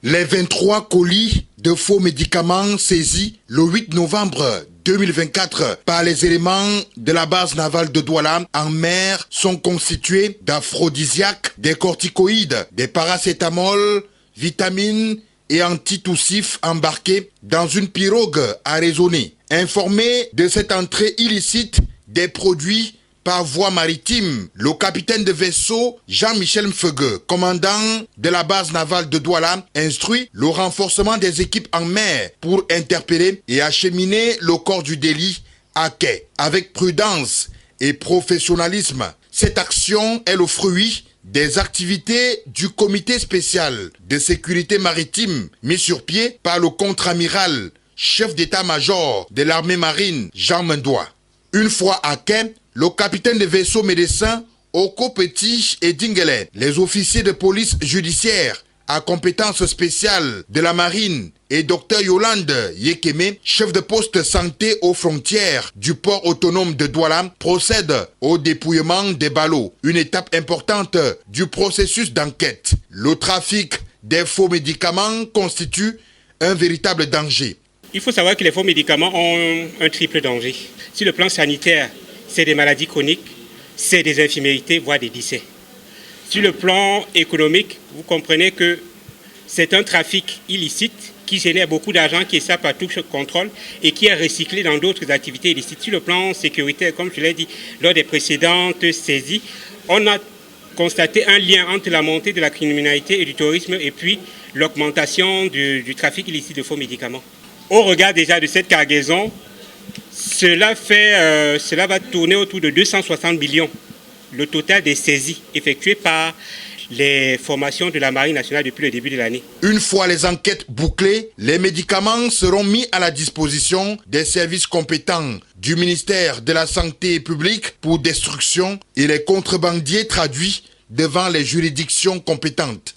Les 23 colis de faux médicaments saisis le 8 novembre 2024 par les éléments de la base navale de Douala en mer sont constitués d'aphrodisiaques, des corticoïdes, des paracétamol, vitamines et antitoussifs embarqués dans une pirogue à raisonner. Informé de cette entrée illicite des produits par voie maritime, le capitaine de vaisseau Jean-Michel Mfeugue, commandant de la base navale de Douala, instruit le renforcement des équipes en mer pour interpeller et acheminer le corps du délit à quai. Avec prudence et professionnalisme, cette action est le fruit des activités du comité spécial de sécurité maritime mis sur pied par le contre-amiral, chef d'état-major de l'armée marine, Jean Mendois. Une fois à quai, le capitaine de vaisseau médecin Oko Petit et Dingele, les officiers de police judiciaire à compétence spéciale de la marine et Dr Yolande Yekeme, chef de poste santé aux frontières du port autonome de Douala, procèdent au dépouillement des ballots, une étape importante du processus d'enquête. Le trafic des faux médicaments constitue un véritable danger. Il faut savoir que les faux médicaments ont un triple danger. Sur le plan sanitaire, c'est des maladies chroniques, c'est des infirmités, voire des décès. Sur le plan économique, vous comprenez que c'est un trafic illicite qui génère beaucoup d'argent, qui échappe à tout contrôle et qui est recyclé dans d'autres activités illicites. Sur le plan sécuritaire, comme je l'ai dit lors des précédentes saisies, on a constaté un lien entre la montée de la criminalité et du terrorisme et puis l'augmentation du trafic illicite de faux médicaments. Au regard déjà de cette cargaison, cela va tourner autour de 260 millions, le total des saisies effectuées par les formations de la Marine nationale depuis le début de l'année. Une fois les enquêtes bouclées, les médicaments seront mis à la disposition des services compétents du ministère de la Santé publique pour destruction et les contrebandiers traduits devant les juridictions compétentes.